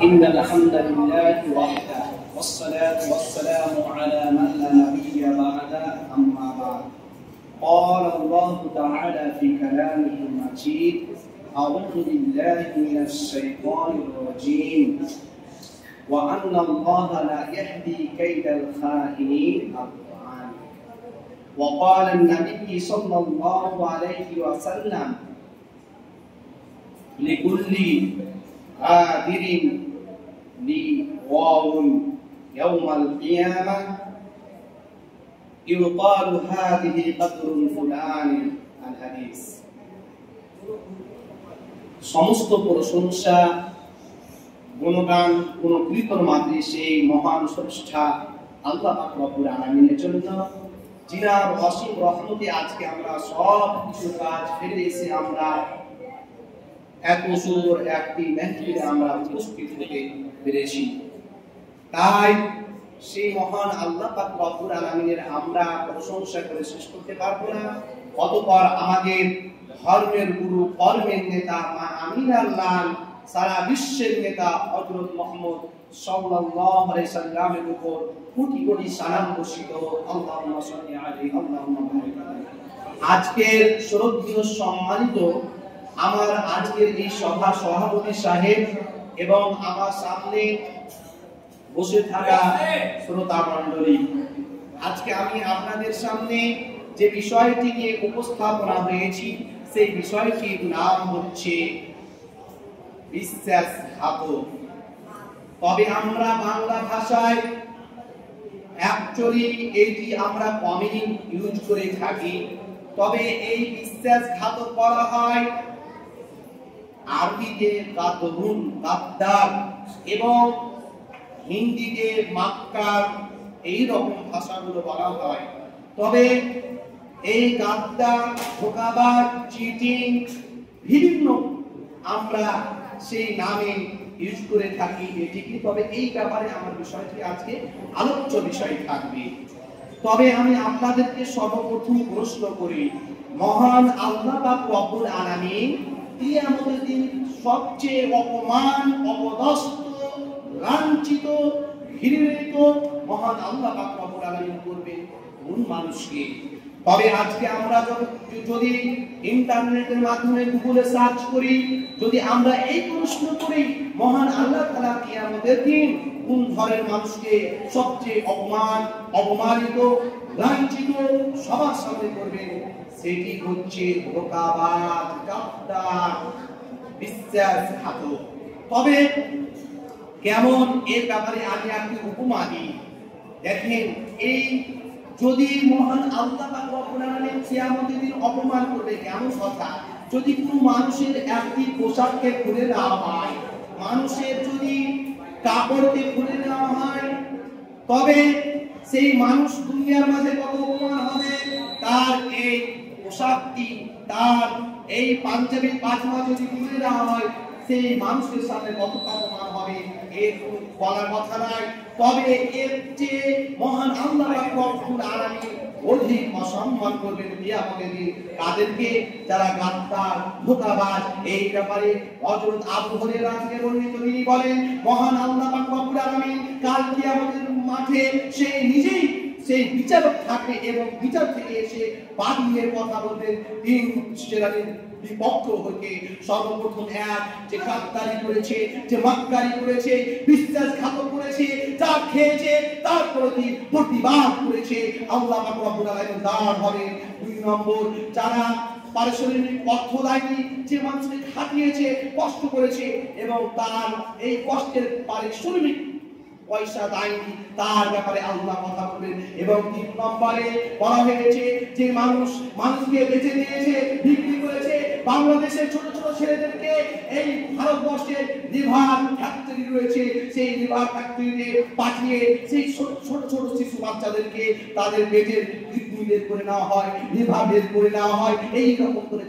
إن الحمد لله وحده والصلاة والسلام على من لا نبي بعده أما بعد قال الله تعالى في كلامه المجيد أعوذ بالله من الشيطان الرجيم وأن الله لا يهدي كيد الخائنين القرآن وقال النبي صلى الله عليه وسلم لكل غادر لواو يوم القيامة يقال هذه قدر فلان الحديث সমস্ত প্রশংসা গুণগান কোন কৃতর মাত্রে সেই মহান স্রষ্টা আল্লাহ পাক রব্বুল আলামিনের জন্য যিনার অসীম রহমতে আজকে আমরা সব কিছু কাজ ফেলে এসে আমরা এক বছর একটি মেহফিলে আমরা উপস্থিত হতে পেরেছি। তাই সেই মহান আল্লাহ পাক রব্বুল আলামিনের আমরা প্রশংসা করে শেষ করতে পারবো না। অতঃপর আমাদের ধর্মের গুরু কর্মের নেতা মা আমিনার লাল সারা বিশ্বের নেতা হযরত মুহাম্মদ সাল্লাল্লাহু আলাইহি সাল্লামের উপর কোটি কোটি সালাম বর্ষিত হোক। আল্লাহুম্মা সাল্লি আলাইহি আল্লাহুম্মা বারিক আলাইহি। আজকের শ্রদ্ধেয় সম্মানিত আমার আজকের এই সভা সভাপতি সাহেব এবং আমার সামনে বসে থাকা শ্রোতা মণ্ডলী, আজকে আমি আপনাদের সামনে যে বিষয়টি নিয়ে উপস্থাপনা হয়েছি সেই বিষয়টির নাম হচ্ছে বিশ্বাসঘাতক। তবে আমরা বাংলা ভাষায় অ্যাকচুয়ালি এটি আমরা কমই ইউজ করে থাকি। তবে এই বিশ্বাসঘাতক বলা হয় আরবিতে গাদরুন গাদ্দার এবং হিন্দিতে মাক্কার এই রকম ভাষাগুলো বলা হয়। তবে এই গাদ্দার, ধোঁকাবাজ, চিটিং বিভিন্ন আমরা সেই নামে ইউজ করে থাকি ঠিকই। তবে এই ব্যাপারে আমার বিষয়টি আজকে আলোচ্য বিষয় থাকবে। তবে আমি আপনাদেরকে সর্বপ্রথম প্রশ্ন করি, মহান আল্লাহ পাক রব্বুল আলামিন কিয়ামতের দিন সবচেয়ে অপমান, অপদস্থ, লাঞ্ছিত, ঘৃণিত মহান আল্লাহ পাক রব্বুল আলামিন করবেন কোন মানুষকে? তবে আজকে আমরা যদি ইন্টারনেটের মাধ্যমে গুগলে সার্চ করি, যদি আমরা এই প্রশ্ন করি মহান আল্লাহ তাআলা কিয়ামতের দিন কোন ধরনের মানুষকে সবচেয়ে অপমানিত, লাঞ্ছিত সবার সামনে করবেন, সেটি হচ্ছে ধোঁকাবাজ, গাদ্দার, বিশ্বাসঘাতক। তবে কেমন এর ব্যাপারে আমি একটি উপমা দিই। দেখেন, এই যদি মহান আল্লাহ পাক রব্বুল আলামিন কিয়ামতের দিন অপমান করবে কেমন কথা, যদি কোনো মানুষের একটি পোশাককে খুলে নেওয়া হয়, মানুষের যদি কাপড়কে খুলে নেওয়া হয়, তবে সেই মানুষ দুনিয়ার মাঝে কত অপমান হবে। তার এই পোশাকটি, তার এই পাঞ্জাবি পাজামা যদি খুলে নেওয়া হয়, সেই মানুষের সামনে কত অপমান হবে এর বলার কথা নাই। তবে এর চেয়ে মহান আল্লাহ রব্বুল আলামিন অধিক সম্মান করবেন কিয়ামতের দিন তাদেরকে যারা গাদ্দার, ধোঁকাবাজ। এই ব্যাপারে হযরত আবু হুরায়রা থেকে বর্ণিত, তিনি বলেন মহান আল্লাহ রব্বুল আলামিন কাল কিয়ামতের মাঠে সে নিজেই সেই বিচারক থাকবে এবং বিচার থেকে এসে বাদীদের কথা বলবেন। তিন শ্রেণীর বিপক্ষ হতে সর্বপ্রথম এক যে গাদ্দারি করেছে, যে মাক্কারি করেছে, বিশ্বাসঘাতক করেছে, যা খেয়েছে তার প্রতি প্রতিবাদ করেছে, আল্লাহ পাক রব্বুল আলামিন দাঁড় হবে। দুই নম্বর, যারা পারিশ্রমিক অর্থ দেয়নি, যে মানুষকে খাটিয়েছে, কষ্ট করেছে এবং তার এই কষ্টের পারিশ্রমিক পয়সা দেয়নি, তার ব্যাপারে আল্লাহ কথা বলবেন। এবং তিন নম্বরে বলা হয়েছে যে মানুষকে বেঁচে দিয়েছে, বিক্রি করেছে, বাংলাদেশের ছোট ছোট ছেলেদেরকে এই ভারতবর্ষের লিভার ফ্যাক্টরি রয়েছে, সেই লিভার ফ্যাক্টরিতে পাঠিয়ে সেই ছোট ছোট শিশু বাচ্চাদেরকে তাদের পেটের কিডনি বের করে নেওয়া হয়, লিভার বের করে নেওয়া হয়। এই রকম করে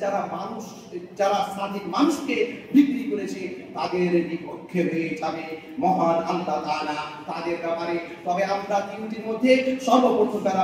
যারা স্বাধীন মানুষকে বিক্রি করেছে তাদের বিপক্ষে হয়ে যাবে মহান আল্লাহ তাআলা তাদের ব্যাপারে। তবে আমরা তিনটির মধ্যে সর্বপ্রথম তারা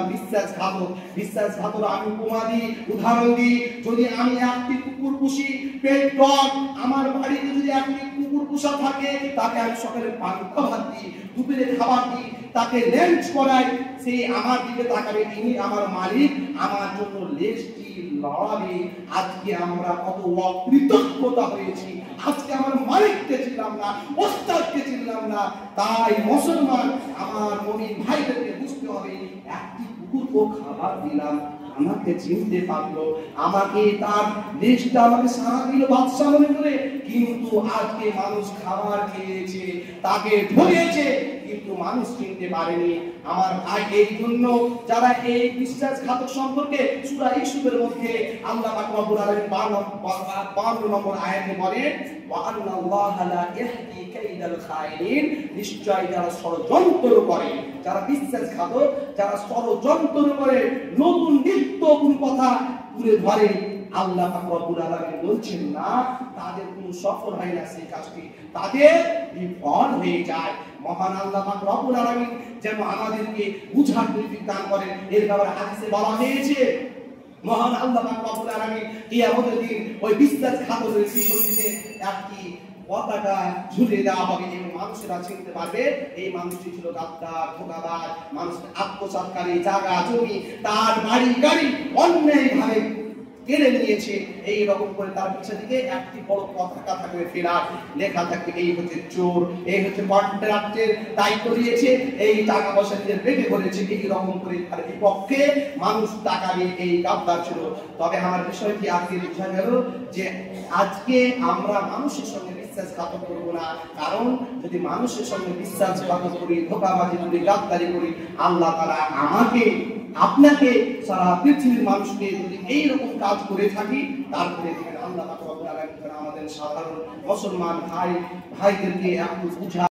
বিশ্বাসঘাতক আমি উপমা দিই, উদাহরণ দিই। যদি আমি একটি কুকুর পুষি, পেট ডগ, আমার বাড়িতে যদি একটি কুকুর পোষা থাকে, তাকে আমি সকালে ভাত দিই, দুপুরে খাবার দিই, তাকে ল্যাঞ্চ করাই, সে আমার দিকে তাকাবে, তিনি আমার মালিক, আমার জন্য লেজটি লড়াবে। আজকে আমরা কত অকৃতজ্ঞতা হয়েছি, আজকে আমার মালিককে ছিলাম না, ওস্তাদকে ছিলাম না। তাই মুসলমান আমার মুমিন ভাইদেরকে বুঝতে হবে, একটি কুকুরকে খাবার দিলাম, আমাকে চিনতে পারলো, আমাকে তার দেশটা আমাকে সারা দিল বাদশা মনে করে, কিন্তু আজকে মানুষ খাবার খেয়েছে, তাকে ধরেছে, কিন্তু মানুষ চিনতে পারেনি। আমার ভাই, এই জন্য যারা এই বিশ্বাসঘাতক সম্পর্কে সূরা ইউসুফের মধ্যে আল্লাহ পাক রব্বুল আলামিন 52 নম্বর আয়াতে বলেন, ওয়া আন্নাল্লাহা লা ইয়াহদি কাইদাল খায়িন, নিশ্চয় যারা ষড়যন্ত্র করে, যারা বিশ্বাসঘাতক, যারা ষড়যন্ত্র করে, নতুন নিত্য কোন কথা তুলে ধরে, আল্লাহ পাক রব্বুল আলামিন বলছেন না, তাদের কোনো সফল হয় না সেই কাজটি, তাদের বিফল হয়ে যায়। মহান আল্লাহ পাক রব্বুল আলামিন যেন আমাদেরকে বুঝার তৌফিক দান করেন। এর ব্যাপারে হাদিসে বলা হয়েছে, মহান আল্লাহ পাক রব্বুল আলামিন কিয়ামতের দিন ওই বিশ্বাসঘাতকের বিপরীতে একটি পতাকা ঝুলিয়ে দেওয়া হবে এবং মানুষেরা চিনতে পারবে এই মানুষটি ছিল গাদ্দার, ধোঁকাবাজ, মানুষকে আত্মসাৎকারী, জায়গা জমি, তার বাড়ি গাড়ি অন্যায়ভাবে কেড়ে নিয়েছে। এই রকম করে তার পিছনে দিকে একটি বড় পতাকা থাকবে, ফেরার লেখা থাকবে, এই হচ্ছে চোর, এই হচ্ছে কন্ট্রাক্টের দায়িত্ব দিয়েছে, এই টাকা পয়সা দিয়ে বেঁধে করেছে। এই রকম করে তার বিপক্ষে মানুষ টাকা নিয়ে এই গাদ্দার ছিল। তবে আমার বিষয়টি আজকে বোঝা গেল যে আজকে আমরা মানুষের সঙ্গে বিশ্বাসঘাতক করবো না, কারণ যদি মানুষের সঙ্গে বিশ্বাসঘাতক করি, ধোঁকাবাজি করি, গাদ্দারি করি, আল্লাহ তাআলা আমাকে, আপনাকে, সারা পৃথিবীর মানুষকে যদি এইরকম কাজ করে থাকি, তারপরে আল্লাহ পাক রব্বুল আলামিন আমাদের সাধারণ মুসলমান ভাইদেরকে একটু বুঝা